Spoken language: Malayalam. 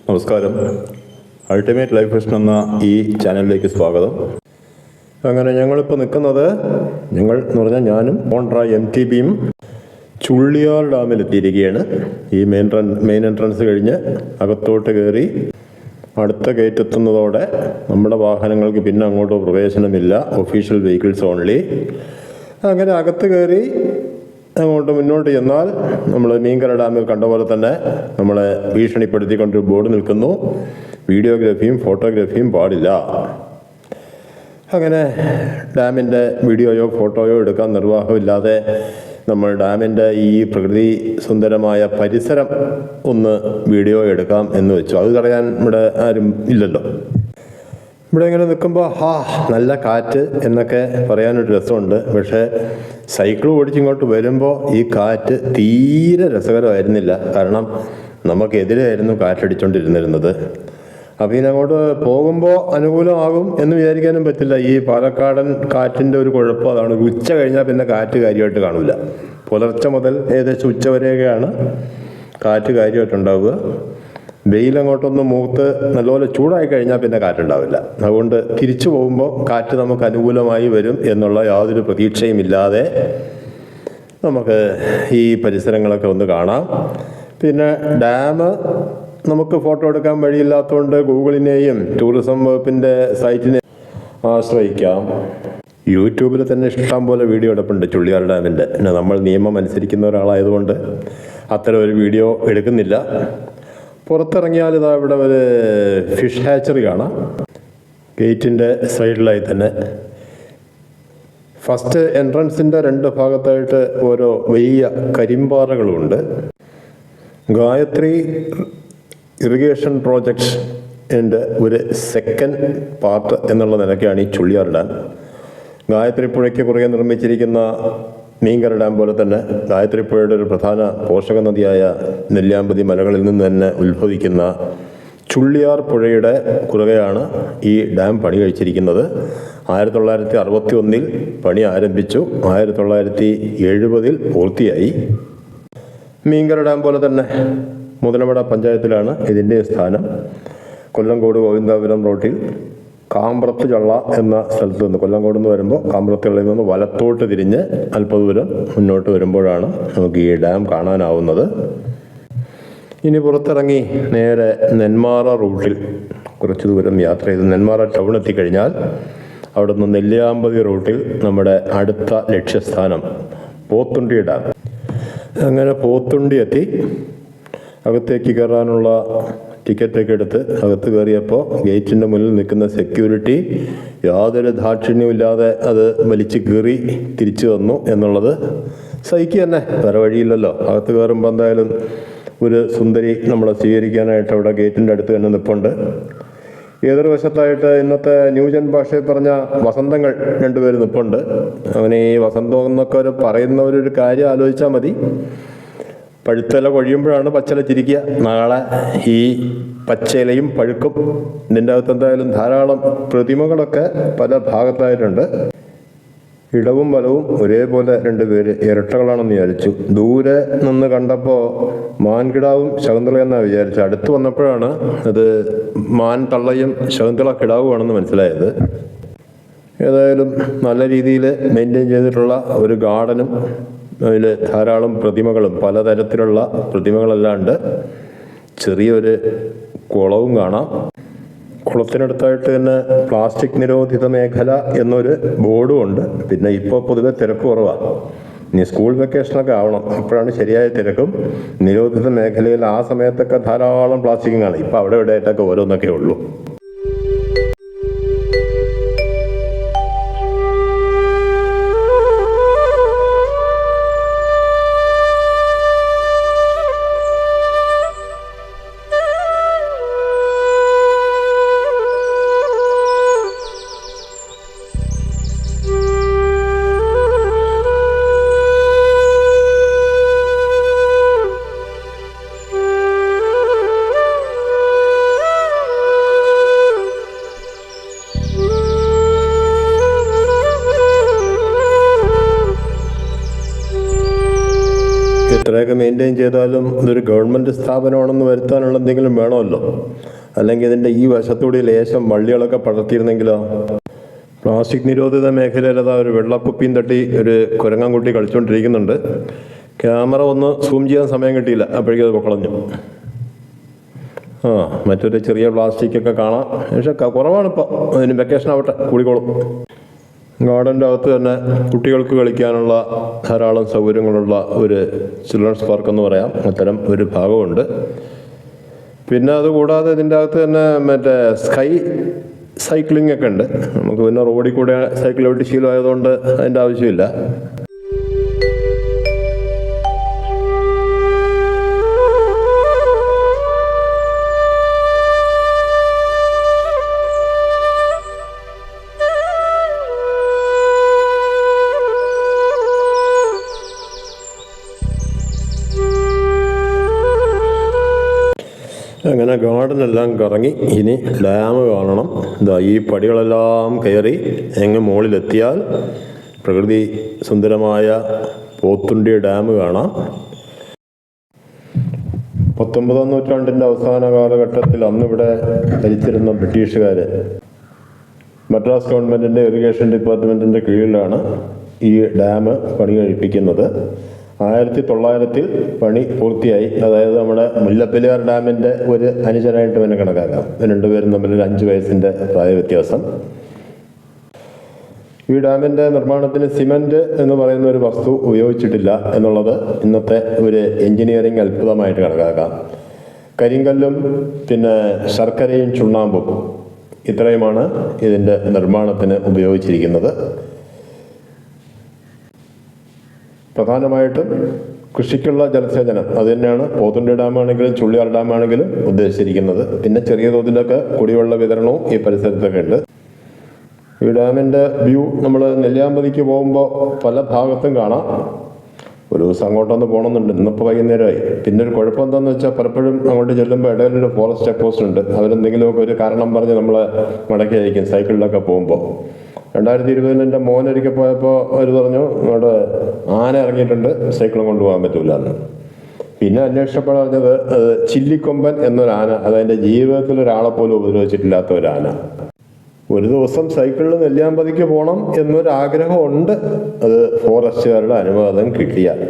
നമസ്കാരം. അൾട്ടിമേറ്റ് ലൈഫ് വിഷൻ എന്ന ഈ ചാനലിലേക്ക് സ്വാഗതം. അങ്ങനെ ഞങ്ങളിപ്പോൾ നിൽക്കുന്നത് ഞാനും മോൺട്ര MTBയും ചുള്ളിയാർ ഡാമിലെത്തിയിരിക്കുകയാണ്. ഈ മെയിൻ എൻട്രൻസ് കഴിഞ്ഞ് അകത്തോട്ട് കയറി അടുത്ത ഗേറ്റ് എത്തുന്നതോടെ നമ്മുടെ വാഹനങ്ങൾക്ക് പിന്നെ അങ്ങോട്ട് പ്രവേശനമില്ല, ഒഫീഷ്യൽ വെഹിക്കിൾസ് ഓൺലി. അങ്ങനെ അകത്ത് കയറി അങ്ങോട്ട് മുന്നോട്ട് ചെന്നാൽ നമ്മൾ മീങ്കര ഡാമിൽ കണ്ട പോലെ തന്നെ നമ്മളെ ഭീഷണിപ്പെടുത്തിക്കൊണ്ടൊരു ബോർഡ് നിൽക്കുന്നു. വീഡിയോഗ്രാഫിയും ഫോട്ടോഗ്രാഫിയും പാടില്ല. അങ്ങനെ ഡാമിൻ്റെ വീഡിയോയോ ഫോട്ടോയോ എടുക്കാൻ നിർവാഹമില്ലാതെ നമ്മൾ ഡാമിൻ്റെ ഈ പ്രകൃതി സുന്ദരമായ പരിസരം ഒന്ന് വീഡിയോ എടുക്കാം എന്ന് വെച്ചു. അത് തടയാൻ ഇവിടെ ആരും ഇല്ലല്ലോ. ഇവിടെ ഇങ്ങനെ നിൽക്കുമ്പോൾ നല്ല കാറ്റ് എന്നൊക്കെ പറയാനൊരു രസമുണ്ട്. പക്ഷേ സൈക്കിൾ ഓടിച്ചിങ്ങോട്ട് വരുമ്പോൾ ഈ കാറ്റ് തീരെ രസകരമായിരുന്നില്ല. കാരണം നമുക്കെതിരെയായിരുന്നു കാറ്റടിച്ചുകൊണ്ടിരുന്നിരുന്നത്. അപ്പോൾ ഇതിനങ്ങോട്ട് പോകുമ്പോൾ അനുകൂലമാകും എന്ന് വിചാരിക്കാനും പറ്റില്ല. ഈ പാലക്കാടൻ കാറ്റിൻ്റെ ഒരു കുഴപ്പം അതാണ്. ഉച്ച കഴിഞ്ഞാൽ പിന്നെ കാറ്റ് കാര്യമായിട്ട് കാണില്ല. പുലർച്ചെ മുതൽ ഏകദേശം ഉച്ച വരെയൊക്കെയാണ് കാറ്റ് കാര്യമായിട്ടുണ്ടാവുക. വെയിലങ്ങോട്ടൊന്ന് മൂത്ത് നല്ലപോലെ ചൂടായി കഴിഞ്ഞാൽ പിന്നെ കാറ്റുണ്ടാവില്ല. അതുകൊണ്ട് തിരിച്ചു പോകുമ്പോൾ കാറ്റ് നമുക്ക് അനുകൂലമായി വരും എന്നുള്ള യാതൊരു പ്രതീക്ഷയും ഇല്ലാതെ നമുക്ക് ഈ പരിസരങ്ങളൊക്കെ ഒന്ന് കാണാം. പിന്നെ ഡാം നമുക്ക് ഫോട്ടോ എടുക്കാൻ വഴിയില്ലാത്തതുകൊണ്ട് ഗൂഗിളിനെയും ടൂറിസം വകുപ്പിൻ്റെ സൈറ്റിനെ ആശ്രയിക്കാം. യൂട്യൂബിൽ തന്നെ ഇഷ്ടം പോലെ വീഡിയോ എടുപ്പുണ്ട് ചുള്ളിയാർ ഡാമിൻ്റെ. പിന്നെ നമ്മൾ നിയമം അനുസരിക്കുന്ന ഒരാളായതുകൊണ്ട് അത്തരം ഒരു വീഡിയോ എടുക്കുന്നില്ല. പുറത്തിറങ്ങിയാൽ ഇതാ ഇവിടെ ഒരു ഫിഷ് ഹാച്ചറി കാണാം. ഗേറ്റിൻ്റെ സൈഡിലായി തന്നെ ഫസ്റ്റ് എൻട്രൻസിൻ്റെ 2 ഭാഗത്തായിട്ട് ഓരോ വലിയ കരിമ്പാറകളുമുണ്ട്. ഗായത്രി ഇറിഗേഷൻ പ്രോജക്റ്റ് എൻ്റെ ഒരു സെക്കൻഡ് പാർട്ട് എന്നുള്ള നിലയ്ക്കാണ് ഈ ചുള്ളിയാർ ഡാം. ഗായത്രി പുഴയ്ക്ക് കുറുകെ നിർമ്മിച്ചിരിക്കുന്ന മീങ്കര ഡാം പോലെ തന്നെ ഗായത്രി പുഴയുടെ ഒരു പ്രധാന പോഷക നദിയായ നെല്ലിയാമ്പതി മലകളിൽ നിന്ന് തന്നെ ഉത്ഭവിക്കുന്ന ചുള്ളിയാർ പുഴയുടെ കുറുകെയാണ് ഈ ഡാം പണി കഴിച്ചിരിക്കുന്നത്. 1961 പണി ആരംഭിച്ചു. 1970 പൂർത്തിയായി. മീങ്കര ഡാം പോലെ തന്നെ മുതലമട പഞ്ചായത്തിലാണ് ഇതിൻ്റെ സ്ഥാനം. കൊല്ലങ്കോട് ഗോവിന്ദാപുരം റോട്ടിൽ കാമ്പ്രത്ത് ചള്ള എന്ന സ്ഥലത്ത് നിന്ന് കൊല്ലങ്കോട് നിന്ന് വരുമ്പോൾ കാമ്പ്രത്ത് ചള്ളയിൽ നിന്ന് വലത്തോട്ട് തിരിഞ്ഞ് അല്പ ദൂരം മുന്നോട്ട് വരുമ്പോഴാണ് നമുക്ക് ഈ ഡാം കാണാനാവുന്നത്. ഇനി പുറത്തിറങ്ങി നേരെ നെന്മാറ റൂട്ടിൽ കുറച്ച് ദൂരം യാത്ര ചെയ്ത് നെന്മാറ ടൗൺ എത്തിക്കഴിഞ്ഞാൽ അവിടെ നിന്ന് നെല്ലിയാമ്പതി റൂട്ടിൽ നമ്മുടെ അടുത്ത ലക്ഷ്യസ്ഥാനം പോത്തുണ്ടി ഡാം. അങ്ങനെ പോത്തുണ്ടി എത്തി അകത്തേക്ക് കയറാനുള്ള ടിക്കറ്റൊക്കെ എടുത്ത് അകത്ത് കയറിയപ്പോൾ ഗേറ്റിൻ്റെ മുന്നിൽ നിൽക്കുന്ന സെക്യൂരിറ്റി യാതൊരു ദാക്ഷിണ്യമില്ലാതെ അത് വലിച്ചു കീറി തിരിച്ചു വന്നു എന്നുള്ളത് സഹിക്കുക തന്നെ, വേറെ വഴിയില്ലല്ലോ. അകത്ത് കയറുമ്പോൾ എന്തായാലും ഒരു സുന്ദരി നമ്മളെ സ്വീകരിക്കാനായിട്ട് അവിടെ ഗേറ്റിൻ്റെ അടുത്ത് തന്നെ നിൽപ്പുണ്ട്. ഏതൊരു വശത്തായിട്ട് ഇന്നത്തെ ന്യൂജൻ ഭാഷയിൽ പറഞ്ഞ വസന്തങ്ങൾ 2 പേര് നിൽപ്പുണ്ട്. അങ്ങനെ ഈ വസന്തം എന്നൊക്കെ പറയുന്നവരൊരു കാര്യം ആലോചിച്ചാൽ മതി. പഴുത്തല കൊഴിയുമ്പോഴാണ് പച്ചില ചിരിക്കുക. നാളെ ഈ പച്ചിലയും പഴുക്കും. ഇതിൻ്റെ അകത്ത് എന്തായാലും ധാരാളം പ്രതിമകളൊക്കെ പല ഭാഗത്തായിട്ടുണ്ട്. ഇടവും വലവും ഒരേപോലെ 2 പേര് ഇരട്ടകളാണെന്ന് വിചാരിച്ചു. ദൂരെ നിന്ന് കണ്ടപ്പോൾ മാൻകിടാവും ശകുന്തളയെന്നാണ് വിചാരിച്ചു. അടുത്ത് വന്നപ്പോഴാണ് അത് മാൻ തള്ളയും ശകുന്തള കിടാവുമാണെന്ന് മനസ്സിലായത്. ഏതായാലും നല്ല രീതിയിൽ മെയിൻറ്റെയിൻ ചെയ്തിട്ടുള്ള ഒരു ഗാർഡനും അതിൽ ധാരാളം പ്രതിമകളും പലതരത്തിലുള്ള പ്രതിമകളല്ലാണ്ട് ചെറിയൊരു കുളവും കാണാം. കുളത്തിനടുത്തായിട്ട് തന്നെ പ്ലാസ്റ്റിക് നിരോധിത മേഖല എന്നൊരു ബോർഡും ഉണ്ട്. പിന്നെ ഇപ്പോൾ പൊതുവെ തിരക്ക് കുറവാണ്. ഇനി സ്കൂൾ വെക്കേഷനൊക്കെ ആവണം, അപ്പോഴാണ് ശരിയായ തിരക്കും. നിരോധിത മേഖലയിൽ ആ സമയത്തൊക്കെ ധാരാളം പ്ലാസ്റ്റിക്കും കാണും. ഇപ്പോൾ അവിടെ ഇവിടെയായിട്ടൊക്കെ ഓരോന്നൊക്കെ ഉള്ളൂ. മെയിൻറ്റെയിൻ ചെയ്താലും ഇതൊരു ഗവൺമെൻറ് സ്ഥാപനമാണെന്ന് വരുത്താനുള്ള എന്തെങ്കിലും വേണമല്ലോ. അല്ലെങ്കിൽ ഇതിൻ്റെ ഈ വശത്തൂടി ലേശം വള്ളികളൊക്കെ പടർത്തിയിരുന്നെങ്കിലോ. പ്ലാസ്റ്റിക് നിരോധിത മേഖലയിൽ അതാ ഒരു വെള്ളക്കുപ്പിയും തട്ടി ഒരു കുരങ്ങൻകുട്ടി കളിച്ചുകൊണ്ടിരിക്കുന്നുണ്ട്. ക്യാമറ ഒന്ന് സൂം ചെയ്യാൻ സമയം കിട്ടിയില്ല, അപ്പോഴേക്കും അത് പൊക്കളഞ്ഞു. മറ്റൊരു ചെറിയ പ്ലാസ്റ്റിക്കൊക്കെ കാണാം, പക്ഷെ കുറവാണിപ്പോൾ. അതിന് വെക്കേഷൻ ആവട്ടെ, കൂടിക്കോളും. ഗാർഡൻ്റെ അകത്ത് തന്നെ കുട്ടികൾക്ക് കളിക്കാനുള്ള ധാരാളം സൗകര്യങ്ങളുള്ള ഒരു ചിൽഡ്രൻസ് പാർക്ക് എന്ന് പറയാം, അത്തരം ഒരു ഭാഗമുണ്ട്. പിന്നെ അതുകൂടാതെ ഇതിൻ്റെ അകത്ത് തന്നെ മറ്റേ സ്കൈ സൈക്ലിംഗ് ഒക്കെ ഉണ്ട്. നമുക്ക് പിന്നെ റോഡിൽ കൂടെ സൈക്കിൾ ഓട്ടി ശീലമായതുകൊണ്ട് അതിൻ്റെ ആവശ്യമില്ല. അങ്ങനെ ഗാർഡനെല്ലാം കറങ്ങി ഇനി ഡാം കാണണം. ഈ പടികളെല്ലാം കയറി അങ്ങ് മുകളിലെത്തിയാൽ പ്രകൃതി സുന്ദരമായ പോത്തുണ്ടി ഡാം കാണാം. 19-ാം നൂറ്റാണ്ടിൻ്റെ അവസാന കാലഘട്ടത്തിൽ അന്നിവിടെ ഭരിച്ചിരുന്ന ബ്രിട്ടീഷുകാർ മദ്രാസ് ഗവൺമെൻറ്റിൻ്റെ ഇറിഗേഷൻ ഡിപ്പാർട്ട്മെൻറ്റിൻ്റെ കീഴിലാണ് ഈ ഡാം പണി കഴിപ്പിക്കുന്നത്. 1900 പണി പൂർത്തിയായി. അതായത് നമ്മുടെ മുല്ലപ്പെരിയാർ ഡാമിൻ്റെ ഒരു അനുജനായിട്ട് തന്നെ കണക്കാക്കാം. രണ്ടുപേരും തമ്മിൽ 5 വയസ്സിൻ്റെ പ്രായ വ്യത്യാസം. ഈ ഡാമിൻ്റെ നിർമ്മാണത്തിന് സിമൻറ്റ് എന്ന് പറയുന്ന ഒരു വസ്തു ഉപയോഗിച്ചിട്ടില്ല എന്നുള്ളത് ഇന്നത്തെ ഒരു എൻജിനീയറിംഗ് അത്ഭുതമായിട്ട് കണക്കാക്കാം. കരിങ്കല്ലും പിന്നെ ശർക്കരയും ചുണ്ണാമ്പും ഇത്രയുമാണ് ഇതിൻ്റെ നിർമ്മാണത്തിന് ഉപയോഗിച്ചിരിക്കുന്നത്. പ്രധാനമായിട്ടും കൃഷിക്കുള്ള ജലസേചനം അത് തന്നെയാണ് പോത്തുണ്ടി ഡാമാണെങ്കിലും ചുള്ളിയാർ ഡാമാണെങ്കിലും ഉദ്ദേശിച്ചിരിക്കുന്നത്. പിന്നെ ചെറിയ തോതിലൊക്കെ കുടിവെള്ള വിതരണവും ഈ പരിസരത്തൊക്കെ ഉണ്ട്. ഈ ഡാമിൻ്റെ വ്യൂ നമ്മൾ നെല്ലിയാമ്പതിക്ക് പോകുമ്പോൾ പല ഭാഗത്തും കാണാം. ഒരു ദിവസം അങ്ങോട്ടൊന്ന് പോകണമെന്നുണ്ട്, ഇന്നിപ്പോൾ വൈകുന്നേരമായി. പിന്നെ ഒരു കുഴപ്പം എന്താണെന്ന് വെച്ചാൽ പലപ്പോഴും അങ്ങോട്ട് ചെല്ലുമ്പോൾ ഇടയിലൊരു ഫോറസ്റ്റ് ചെക്ക് പോസ്റ്റ് ഉണ്ട്. അവരെന്തെങ്കിലുമൊക്കെ ഒരു കാരണം പറഞ്ഞ് നമ്മളെ മടക്കി അയക്കും സൈക്കിളിലൊക്കെ പോകുമ്പോൾ. 2020 എൻ്റെ മോനൊരിക്കൽ പോയപ്പോൾ അവർ പറഞ്ഞു അവിടെ ആന ഇറങ്ങിയിട്ടുണ്ട്, സൈക്കിളും കൊണ്ടുപോകാൻ പറ്റില്ല എന്ന്. പിന്നെ അന്വേഷിച്ചപ്പോൾ പറഞ്ഞത് അത് ചില്ലിക്കൊമ്പൻ എന്നൊരാന, അതെൻ്റെ ജീവിതത്തിൽ ഒരാളെ പോലും ഉപദ്രവിച്ചിട്ടില്ലാത്ത ഒരാന. ഒരു ദിവസം സൈക്കിളിൽ നെല്ലിയാമ്പതിക്ക് പോകണം എന്നൊരാഗ്രഹമുണ്ട്, അത് ഫോറസ്റ്റുകാരുടെ അനുവാദം കിട്ടിയാൽ.